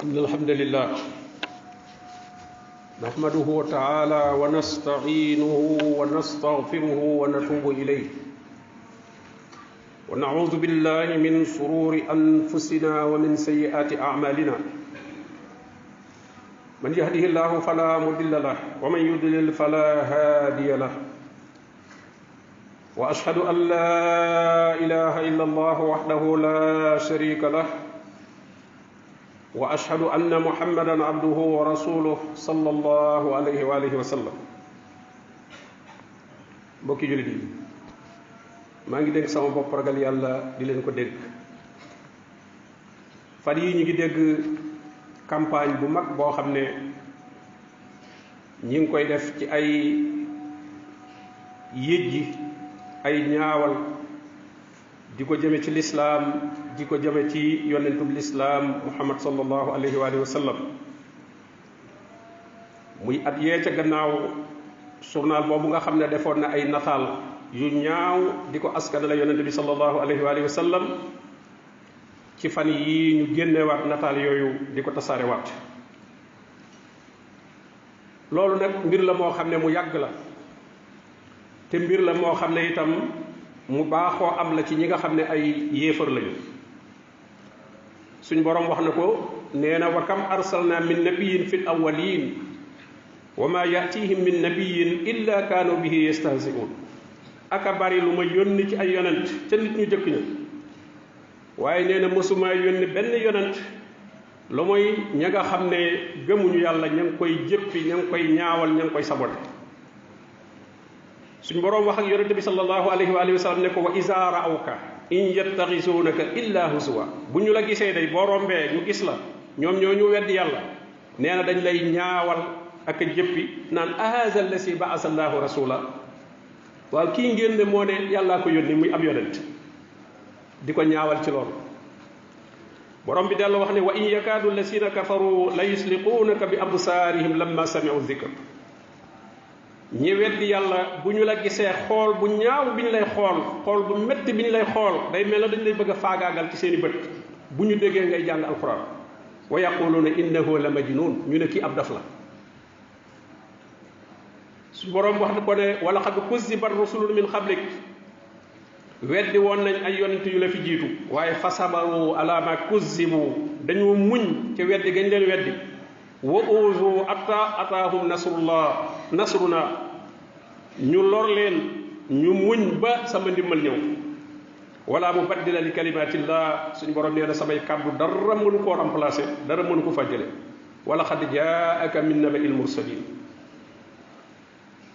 إن الحمد لله نحمده تعالى ونستعينه ونستغفره ونتوب إليه ونعوذ بالله من شرور أنفسنا ومن سيئات أعمالنا من يهده الله فلا مضل له ومن يضلل فلا هادي له وأشهد أن لا إله إلا الله وحده لا شريك له وأشهد أن محمدا عبده ورسوله صلى الله عليه وآله وسلم mbokki jullit yi maa ngi dégg sama bopp ragal yàlla di leen ko dégg fan yi ñu ngi dégg campagne bu mag boo xam ne ñi ngi koy def ci ay yéjji ay ñaawal di ko jëme ci lislaam di ko jëme ci yonentub lislaam muhammad sallallahu alayhi wa sallam muy at yee ca gannaaw journal boobu nga xam ne defoon na ay nataal yu ñaaw di ko askanale yonent bi sallallahu alayhi wa sallam ci fan yii ñu génnewaat nataal yooyu di ko tasaarewaat loolu nag mbir la moo xam ne mu yàgg la te mbir la moo xam ne itam mu baaxoo am la ci ñi nga xam ne ay yéefar lañu suñ boroom wax na ko nee na wa kam arsalna min nabiyin fi l awalin wa ma yatihim min nabiyin illa kaanu bihi yastahzi'un aka bari lu ma yónni ci ay yonent ca nit ñu jëkk ña waaye nee na mësuma yónni benn yonent lu mooy ña nga xam ne gëmuñu yàlla ña ngi koy jëppi ña ngi koy ñaawal ña ngi koy sabote suñ boroom wax ak yonente bi sallallahu alayhi wa sallam ne ko wa iza ra'awka in yattaxisunaka illa huzwa bu ñu la gisee day boo rombee ñu gis la ñoom ñoo ñu weddi yàlla nee na dañ lay ñaawal ak a jëppi naan ahaza allasi ba'asa allahu rasula waaw kii ngeen ne moo ne yàllaa ko yónni muy ab yonent di ko ñaawal ci loolu borom bi dellu wax ne wa in yakaadu allasina kafaru la yusliquunaka bi absaarihim lamma sami'u dhikr ñi weddi yàlla bu ñu la gisee xool bu ñaaw bi ñu lay xool bu métti bi ñu lay xool day mel na dañ lay bëgg a faagaagal ci seeni bët bu ñu déggee ngay jàng alquran wa yaquluuna innahu la majnun ñu ne kii ab daf la su boroom wax na ko ne wala qad kuzzibat rusulun min qablik weddi woon nañ ay yonent yu la fi jiitu waaye fa sabaru ala ma kuzzibu dañoo muñ ca weddi gañ leen weddi wa uzu atta ataahum nasruna ñu lor leen ñu muñ ba sama ndimbal ñëw wala mubaddila li kalimatillah suñu borom nee na samay kàddu dara mënu koo remplacer dara mënu ko fàjjale wala xad jaaka min naba'il mursalin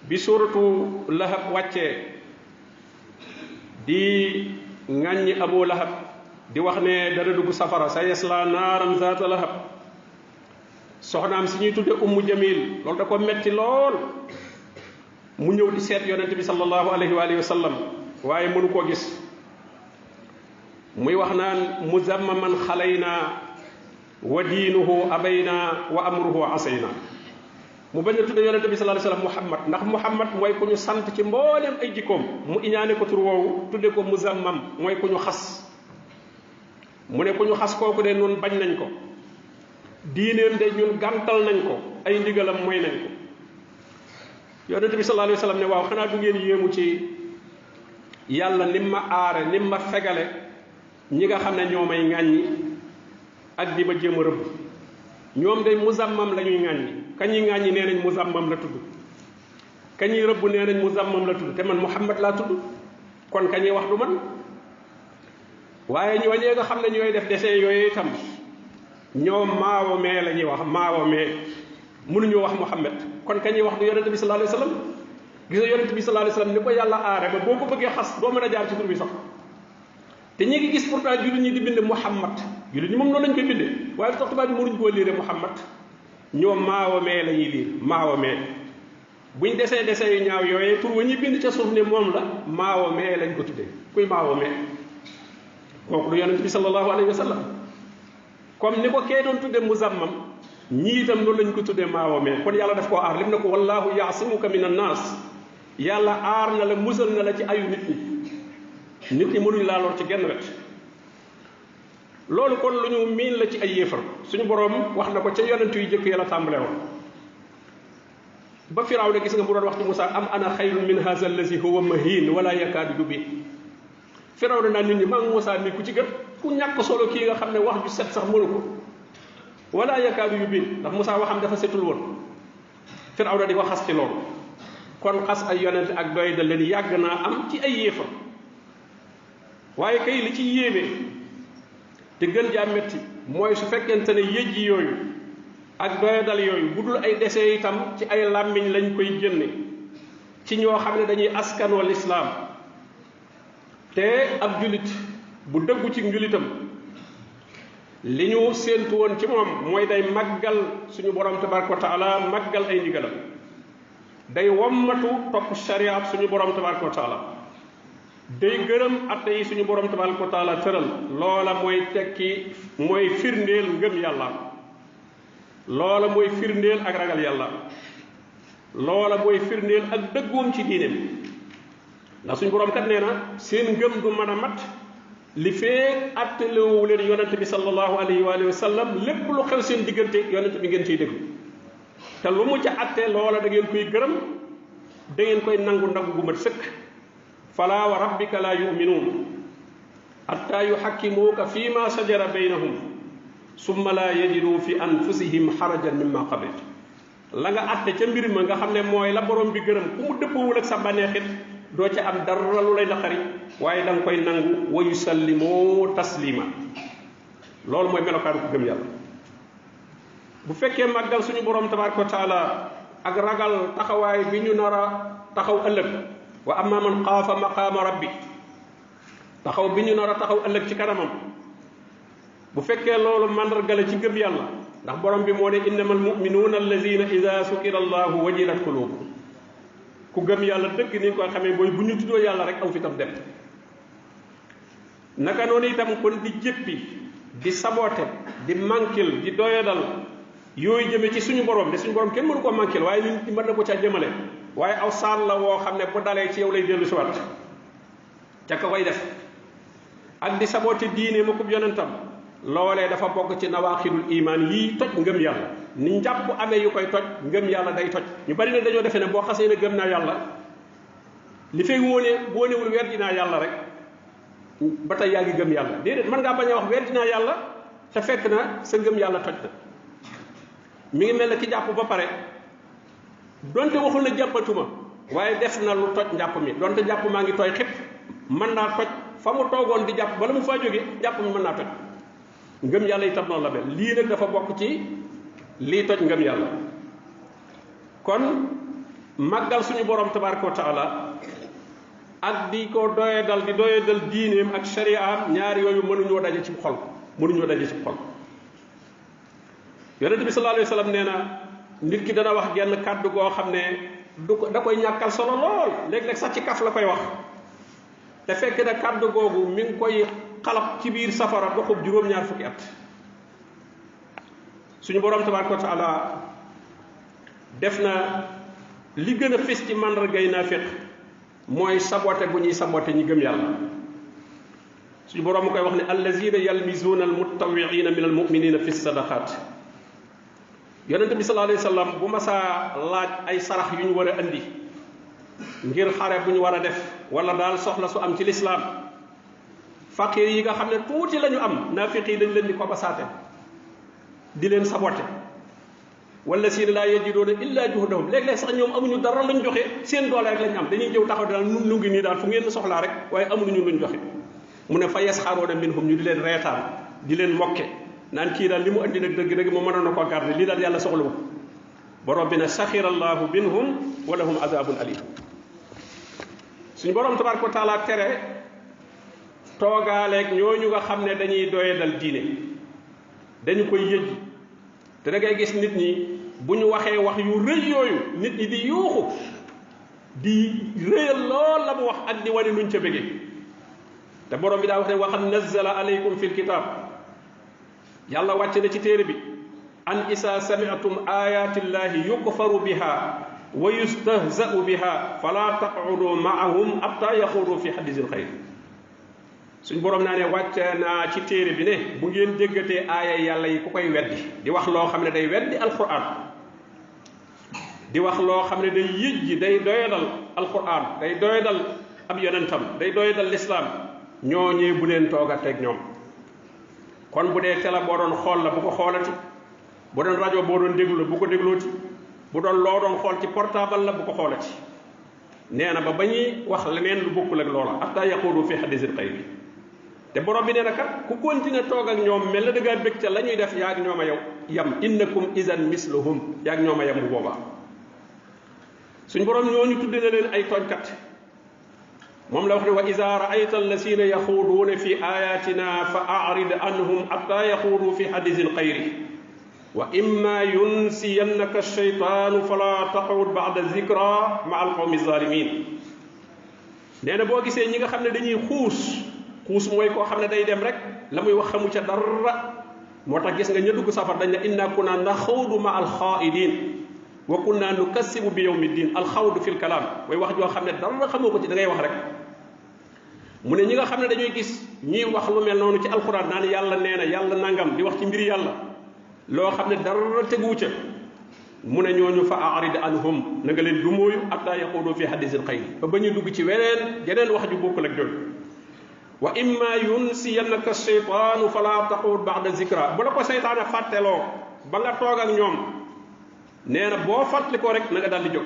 bi suratu lahab wàccee di ŋàññi abu lahab di wax ne dana dugg safara sa yasla naaran zaata lahab soxnaam si ñuy tudde ummu jamil loolu da ko metti lool mu ñëw di seet yonente bi sallallahu alayhi wa sallam waaye mënu koo gis muy wax naan muzammaman xalayna wa diinuhu abayna wa amruhu asayna mu bañ a tudde yonente bi sallallahu alayhi wa sallam muhammad ndax muhammad mooy ku ñu sant ci mbooleem ay jikkoom mu iñaane ko tur woowu tudde ko muzammam mooy ku ñu xas mu ne ku ñu xas kooku de noonu bañ nañ ko diineem de ñun gàntal nañ ko ay ndigalam mooy nañ ko yonente bi sallallahu alayhi wa sallam ne waaw xanaa du ngeen yéemu ci yàlla nim ma aare nim ma fegale ñi nga xam ne ñoo may ŋàññi ak di ma jéem a rëbb ñoom de muzammam la ñuy ŋàññi kañuy ŋàññi nee nañ muzammam la tudd kañuy rëbb nee nañ muzammam la tudd te man muhammad laa tudd kon kañuy wax du man waaye ñooñee nga xam ne ñooy def dessin yooyu itam ñoom maawo mee la ñuy wax maawo mee mënuñu wax muhammad kon kañuy wax du yonente bi sallallahu alayhi wa sallam gis nga yonente bi sallallahu alayhi wa sallam ni ko yàlla aare ba boo ko bëggee xas doo mën a jaar ci tur bi sax te ñi ngi gis pourtant jullit ñi di bind muhammad jullit ñi moom noonu lañ koy bindee waaye tax tubaab bi mënuñ koo liire muhammad ñoom maawo mee la ñuy liir maawo mee buñ desee desee yu ñaaw yooyee tur wa ñuy bind ca suuf ne moom la maawo mee lañ ko tuddee kuy maawo mee kooku du yonente bi sallallahu alayhi wa sallam comme ni ko kee doon tudde muzammam ñii itam noonu lañ ko tuddee maawamee kon yàlla daf koo aar lim na ko wallahu yaasimuka min annaas yàlla aar na la musal na la ci ayu nit ñi mënuñ laa lor ci genn wet loolu kon lu ñu miin la ci ay yéefar suñu borom wax na ko ca yonent yu jëkk yàlla tàmbale woon ba firaaw ne gis nga mu doon wax ci Moussa am ana xayrun min haza allazi huwa mahin wala yakaadu yubin firaaw ne naan nit ñi maa ngi Moussa mi ku ci gën ku ñàkk solo kii nga xam ne wax ju set sax mënu ko wala yakaadu yubin ndax Moussa waxam dafa setul woon firaaw na di ko xas ci loolu kon xas ay yonent ak doy da leen yàgg naa am ci ay yéefar waaye kay li ci yéeme te gën jaa metti mooy su fekkente ne yëj yooyu ak doyadal yooyu bu dul ay dese itam ci ay làmmiñ lañ koy génne ci ñoo xam ne dañuy askanoo lislaam te ab julit bu dëggu ci njulitam li ñu séentu woon ci moom mooy day màggal suñu borom tabaraka wa taala màggal ay ndigalam day wommatu topp shariat suñu borom tabaraka wa taala day gërëm atte yi suñu borom tabaraka wa taala tëral loola mooy tekki mooy firndeel ngëm yàlla loola mooy firndeel ak ragal yàlla loola mooy firndeel ak dëggoom ci diineem ndax suñu borom kat nee na seen ngëm du mën a mat li feek attelewu leen yonent bi sallallahu alayhi wa sallam lépp lu xew seen diggante yonent bi ngeen ciy déglu te lu mu ca atte loola da ngeen koy gërëm da ngeen koy nangu gu mat sëkk fala wa rabbika la yuminuun hatta yuhakkimuuka fi ma shajara baynahum summa la yajidu fi anfusihim harajan mimma qadayt la nga atte ca mbir ma nga xam ne mooy la borom bi gërëm ku mu dëppawul ak sa bànneexit doo ca am dara lu lay naqari waaye da nga koy nangu wa yusallimu taslima loolu mooy melokaanu ko gëm yàlla bu fekkee màggal suñu borom tabaraka wa taala ak ragal taxawaay bi ñu nar a taxaw ëllëg wa amma man xaafa maqaama rabbi taxaw bi ñu nar a taxaw ëllëg ci kanamam bu fekkee loolu mandargale ci gëm yàlla ndax borom bi moo ne innama almuminuuna allazina ida sukira allahu wajilat qulubuhum ku gëm yàlla dëgg ni ko xamee mooy bu ñu tuddoo yàlla rek aw fitam dem naka noonu itam kon di jéppi di saboté di mankil di doyadal yooyu jëme ci suñu borom de suñu borom kenn mënu ko mankil waaye nit ñi mën na ko caa jëmale waaye aw saal la woo xam ne bu dalee ci yow lay dellu si waat ca ka koy def ak di saboté diine ma ko yonentam loolee dafa bokk ci nawaaxidul imaan yii toj ngëm yàlla ni njàpp amee yu koy toj ngëm yàlla day toj ñu bari ne dañoo defee ne boo xasee ne gëm naa yàlla li fay boo newul weddi naa yàlla rek ba tey yaa ngi gëm yàlla déedéet mën ngaa bañ a wax weddi naa yàlla te fekk na sa ngëm yàlla toj na mi ngi mel ne ki jàpp ba pare donte waxul ne jàppatuma waaye def na lu toj njàpp mi donte njàpp maa ngi tooy xëpp mën naa toj fa mu toogoon di jàpp bala mu faa jóge njàpp mi mën naa toj ngëm yàlla itam noonu la mel lii nag dafa bokk ci lii toj ngëm yàlla kon màggal suñu borom tabaraka wa taala ak di ko doyadal di doyadal diineem ak shari'aam ñaar yooyu mënuñoo daje ci xol yonente bi sallallahu alayhi wa sallam nee na nit ki dana wax genn kàddu goo xam ne da koy ñàkkal solo lool léeg-léeg sax ci kaf la koy wax te fekk na kàddu googu mi ngi koy xalab ci biir safara doxub juróom-ñaar fukki at suñu borom tabaraka wa taala def na li gën a fis ci màndargay naafiq mooy saboté bu ñuy saboté ñi gëm yàlla suñu borom mu koy wax ne allazina yalmizuuna almutawiina min almuminina fi sadaqat yonente bi sallallahu alayhi wa sallam bu masaa laaj ay sarax yu ñu war a andi ngir xare bu ñu war a def wala daal soxla su am ci lislaam faqir yi nga xam ne tuuti la ñu am naafiq yi dañ leen di ko basaate di leen saboté wala si laa yajiduuna illa juhdahum léeg-léeg sax ñoom amuñu dara luñ joxe seen doole rek lañ am dañuy jëw taxaw daal nu ngi nii daal fu ngeen soxlaa rek waaye amuñu luñ joxe mu ne fa yasxaruuna minhum ñu di leen reetaan di leen mokke naan kii daal li mu andi nag dëgg-dëgg mu mënoon na koo garder lii daal yàlla soxla ko borom bi ne saxira allahu minhum wa lahum azabun alim suñu borom tabaraka wa taala tere toogaaleeg ñooñu nga xam ne dañuy doyadal diine dañu koy yëj te da ngay gis nit ñi bu ñu waxee wax yu rëy yooyu nit ñi di yuuxu di rëyal lool la mu wax ak di wane nuñ ca bëggee te borom bi daa wax ne wa qad nazzala alaykum fil kitab yàlla wàcc na ci téere bi an isa sami'tum ayatillahi yukfaru biha wa yustahza'u biha fala taq'udu ma'ahum hatta yaxudu fi hadisin xayr suñ borom naa ne wàcce naa ci téere bi ne bu ngeen déggatee aaya yàlla yi ku koy weddi di wax loo xam ne day weddi alquran di wax loo xam ne day yëjji day doyadal alquran day doyadal ab yonentam day doyadal lislaam ñooñee bu leen toogateeg ñoom. kon bu dee télé boo doon xool la bu ko xoolati bu doon rajo boo doon déglu la bu ko déglooti bu doon loo doon xool ci portable la bu ko xoolati nee na ba ñuy wax leneen lu bokkul ak loola hatta yaquulu fi hadiisil ghaybi te borom bi nee na kat ku continuer toog ak ñoom mel na da ngaa bëgg ca la ñuy def yaa ak ñoom a yow yam innakum izan misluhum yaa ak ñoom a yam bu boobaa suñ borom ñooñu tudde na leen ay tooñkat moom la wax ne wa iza ra'ayta allasina yaxuuduuna fi ayatina fa a'rid anhum hatta yaxuudu fi hadiisil ghayri wa imma yunsiyannaka ash-shaytaanu fala taq'ud ba'da dhikra ma'a al-qawmi zalimin nee na boo gisee ñi nga xam ne dañuy xuus mooy koo xam ne day dem rek la muy wax xamu ca dara moo tax gis nga ña dugg safar dañ ne inna kunna naxawdu ma alxaa'idin wa kunna nukassibu bi yawmi ddin alxawdu fil kalaam mooy wax joo xam ne dara xamoo ko ci da ngay wax rek mu ne ñi nga xam ne dañuy gis ñuy wax lu mel noonu ci alquran naan yàlla nee na yàlla nangam di wax ci mbiri yàlla loo xam ne dara teguwu ca mu ne ñooñu fa a'rid anhum na nga leen du mooyu hatta yaquulu fi hadiisil ghayri ba ñuy dugg ci jeneen wax ju bokkul ak jooju wa imma yunsiyannaka sheytaanu fala taqud ba'da zikra bu la ko seytaane fàtteloo ba nga toog ak ñoom nee na boo fàttalikoo rek na nga daal di jóg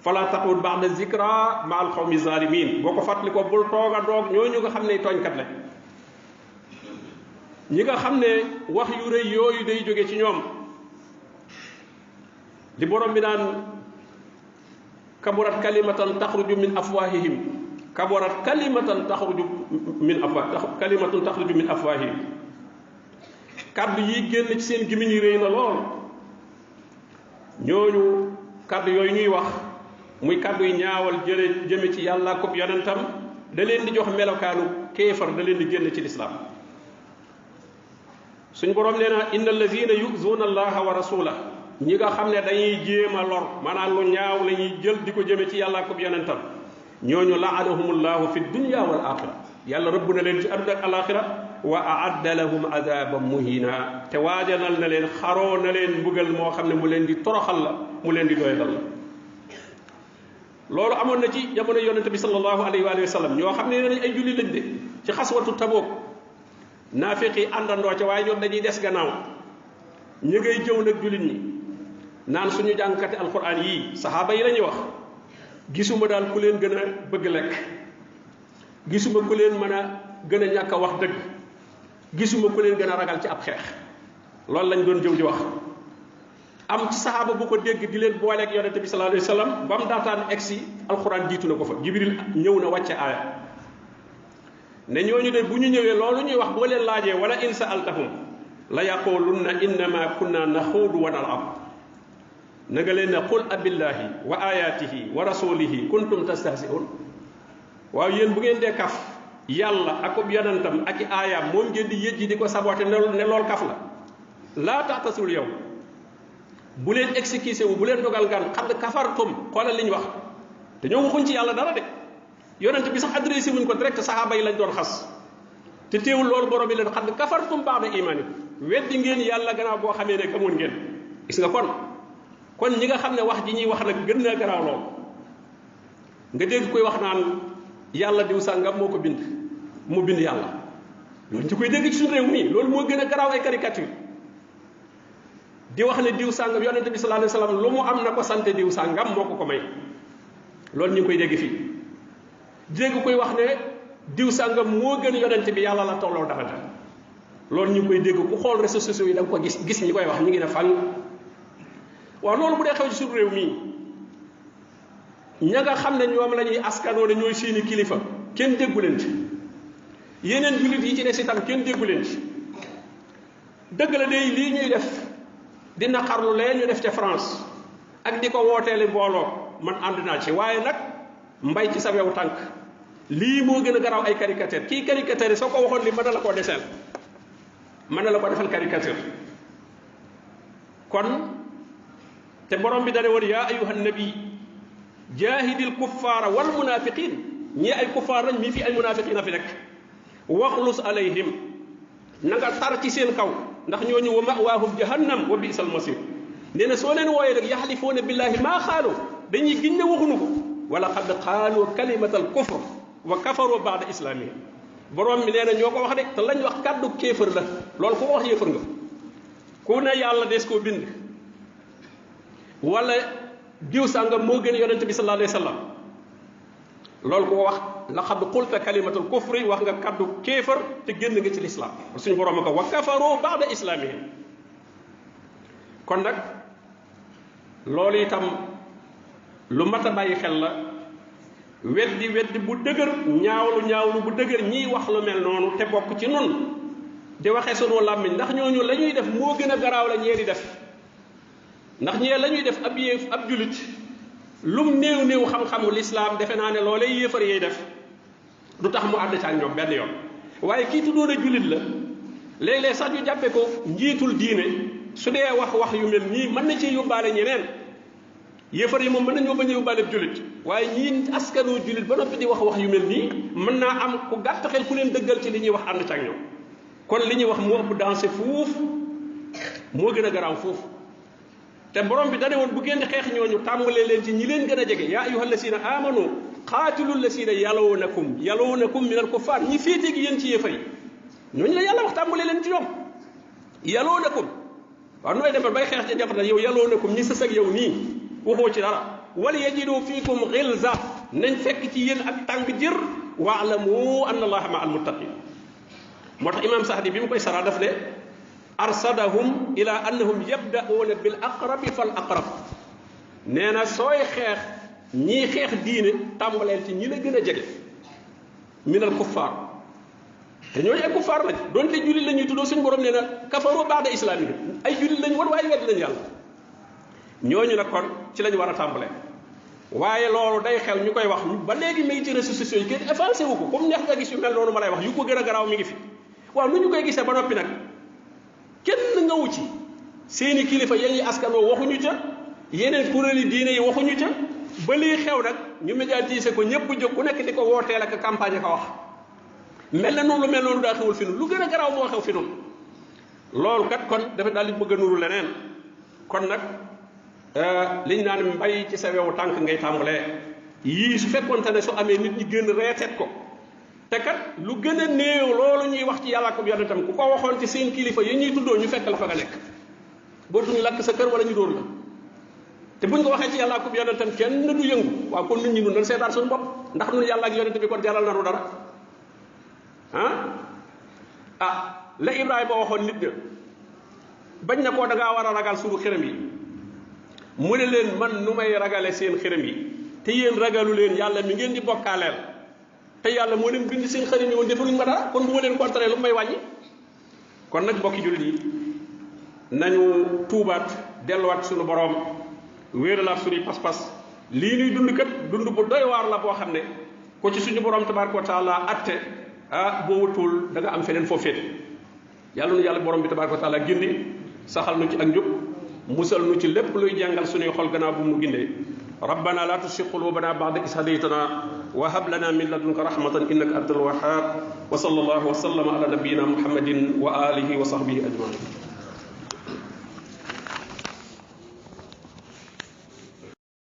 fala taqud ba'da zikra ma al qawmi zalimin boo ko fàttalikoo bul toog a doog ñooñu nga xam ne tooñkat la ñi nga xam ne wax yu rëy yooyu day jóge ci ñoom li borom bi naan kaburat kalimatan taxruju min afwahihim kaburat kalimatan taxruju min afwahihim kaddu yi génn ci seen gémmiñ yi rëy na lool ñooñu kaddu yooyu ñuy wax muy kaddu yi ñaawal jëme ci yàlla ko yonentam da leen di jox melokaanu kéefar da leen di génn ci lislaam suñ borom nee na inna allazina yuzuuna allaha wa rasulahu ñi nga xam ne dañuy jéem a lor maanaam lu ñaaw la ñuy jël di ko jëme ci yàlla ko yonentam ñooñu la'anahumullahu fi dunya wal axira yàlla rëbb na leen ci àdduna ak alaxira wa a'adda lahum adaban muhina te waajanal na leen xaroo na leen mbugal moo xam ne mu leen di toroxal la mu leen di doyadal la loolu amoon na ci jamono yonente bi sallallahu alayhi wa sallam ñoo xam ne nañ ay julli lañ de ci xaswatu Tabuk naafiq yi àndandoo ca waaye ñoom dañuy des gannaaw ñi ngay jëw nag jullit ñi naan suñu jàngkati alquran yii saxaaba yi la ñuy wax gisuma daal ku leen gën a bëgg lekk gisuma ku leen mën a gën a ñàkk a wax dëgg gisuma ku leen gën a ragal ci ab xeex loolu lañ doon jëw di wax am ci saxaaba bu ko dégg di leen booleeg yonente bi sallallahu alayhi wa sallam ba mu daataan egsi alquran jiitu na ko fa jibril ñëw na wàcce aaya ne ñooñu de bu ñu ñëwee loolu ñuy wax boo leen laajee wala in sa'altahum la yaqulunna innama kunna naxuudu wa nal'ab na nga leen ne qul abillahi wa ayatihi wa rasulihi kuntum tastahzi'un waaw yéen bu ngeen dee kaf yàlla akub yonentam ak i aayaam moom ngeen di yëjji di ko saboté ne lool kaf la laa taxtasul yow bu leen exécuté wu bu leen dogal ngaan xad kafartum xoolal li ñu wax te ñoo waxuñ ci yàlla dara de yonent bi sax adressé wuñ ko direct saxaaba yi lañ doon xas te teewul loolu borom bi leen xad kafartum ba'da imaanikum weddi ngeen yàlla gannaaw boo xamee ne gëmoon ngeen gis nga kon ñi nga xam ne wax ji ñuy wax nag gën naa garaaw lool nga dégg koy wax naan yàlla diw sàngam moo ko bind mu bind yàlla loolu ñu koy dégg ci suñu réew mi loolu moo gën a garaaw ay caricature di wax ne diw sàngam yonente bi sallallahu alayhi wasallam lu mu am na ko sante diw sàngam moo ko ko may loolu ñu ngi koy dégg fii dégg koy wax ne diw sàngam moo gën yonente bi yàlla la tolloo dara loolu ñu ngi koy dégg ku xool réseaux sociaux yi da nga ko gis ñi koy wax ñu ngi ne fan waaw loolu bu dee xew ci suñu réew mii ña nga xam ne ñoom la ñuy askanoo ne ñooy seeni kilifa kenn déggu leen ci yeneen jullit yi ci des itam kenn déggu leen ci dëgg la de lii ñuy def di naqarlu lee ñu def ca France ak di ko wooteeli mbooloo man ànd naa ci waaye nag mbay ci sa wewu tànk lii moo gën a garaaw ay caricature kii caricature yi soo ko waxoon li mën na la koo deseel mën na la ko defal caricature kon te borom bi dane woon yaa ayyuhan nabi jaahidil kuffaara wal munaafiqiin ñii ay kuffaar lañ mii fi ay munaafiqiin a fi nekk waxlus alayhim na nga tar ci seen kaw ndax ñooñu wa ma'waahum jahannam wa bi'sal masir nee na soo leen wooyee rek yaxlifuuna billahi maa xaalu dañuy giñ ne waxuñu ko wala qad qaalu kalimatal kufr wa kafaru ba'da islamihim borom bi nee na ñoo ko wax de te lañ wax kàddu kéefër la loolu ku ko wax yéefër nga ku ne yàlla des koo bind wala diw sàngam moo gën yonente bi sallallahu alayhi wa sallam loolu ko wax laqad qulta kalimatul kufri wax nga kàddu kéefër te génn nga ci lislaam suñu borom ko wa kafaru ba'da islamihim kon nag loolu itam lu mat a bàyyi xel la weddi bu dëgër ñaawlu bu dëgër ñiy wax lu mel noonu te bokk ci nun di waxee sunu làmmiñ ndax ñooñu la ñuy def moo gën a garaaw la ñee di def ndax ñee la ñuy def ab julit lum néew xam-xamu lislaam defe naa ne loolee yéefar yey def du tax mu àdd ci ak ñoom benn yoon waaye kii tuddoon a julit la léeg-léeg sax ñu jàppe ko njiitul diine su dee wax yu mel nii mën na ci yóbbaale ñeneen yéefar yi moom mën nañoo bañ a yóbbaale julit waaye ñii askanu julit ba noppi di wax yu mel nii mën naa am ku gàtt xel ku leen dëggal ci li ñuy wax ànd ci ak ñoom kon li ñuy wax moo ëpp dansé fuuf moo gën a garaaw fuuf te borom bi dane woon bu ngeen di xeex ñooñu tàmbalee leen ci ñi leen gën a jege yaa ayyuha allasina amanu qaatilu lasina yaloonakum min al kuffar ñi féetee gi yéen ci yéefar yi ñooñu la yàlla wax tàmbalee leen ci ñoom yaloonakum waaw nooy demal bay xeex ca jafata yow yaloonakum ñi sës ak yow nii waxoo ci dara wala yajidu fiikum xilza nañ fekk ci yéen ak tàng jër waalamu anna allaha ma al muttaqin moo tax imam Sahdi bi mu koy sara daf ne arsadahum ila annahum yabda'uuna bil aqrabi fal aqrab nee na sooy xeex ñii xeex diine tàmbaleel ci ñi la gën a jege minal kuffaar te ñooñu ay kuffaar lañ doonte jullit la ñuy tuddoo suñu borom nee na kafaru ba'da islaamihim ay jullit lañ woon waaye wedd lañ yàlla ñooñu nag kon ci lañ war a tàmbalee waaye loolu day xel ñu koy wax ba léegi mi ngi ci réseaux sociaux yi kenn effacé wu ko comme neex nga gis yu mel noonu ma lay wax yu ko gën a garaaw mi ngi fi waaw nu ñu koy gisee ba noppi nag kenn ngawu ci seeni kilifa ya ñuy askanoo waxuñu ca yeneen kuréeli diine yi waxuñu ca ba lii xew nag ñu médiatiser ko ñëpp jóg ku nekk di ko wooteel ak campagne ko wax mel na noonu lu mel noonu daa xewul fi nun lu gën a garaaw moo xew fi nun loolu kat kon dafa daal di bëgg a nuru leneen kon nag liñ naan mbay ci sa wewu tànk ngay tàmbalee yii su fekkonte ne su amee nit ñi gën reeteet ko te kat lu gën a néew loolu ñuy wax ci yàlla ak yonentam ku ko waxoon ci seen kilifa yi ñuy tuddoo ñu fekk la fa nga nekk bootuñu lakk sa kër wala ñu dóor la te buñ ko waxee ci yàlla ak yonentam kenn du yëngu waaw kon nit ñi nun dañ seetaan suñu bopp ndax nun yàlla ak yonent bi kon jaral nanu dara la Ibrahima waxoon nit ña bañ na koo da ngaa war a ragal suñu xërëm yi mu ne leen man nu may ragale seen xërëm yi te yéen ragalu leen yàlla mi ngeen di bokkaaleel te yàlla moo leen bind seen xërëm yi woon defaluñ ma dara kon bu ma leen contré lu may wàññi kon nag mbokki jullit yi nañu tuubaat delluwaat suñu boroom wéeralaat suñuy pas-pas lii nuy dund kat dund bu doy waar la boo xam ne ko ci suñu boroom tabaaraka wa taala atte boo wutul da nga am feneen foo féete yàlla nu yàlla borom bi tabaaraka wa taala gindi saxal nu ci ak njub musal nu ci lépp luy jàngal suñuy xol gannaaw bu mu gindee ربنا لا تزغ قلوبنا بعد إذ هديتنا وهب لنا من لدنك رحمة إنك أنت الوهاب وصلى الله وسلم على نبينا محمد وآله وصحبه أجمعين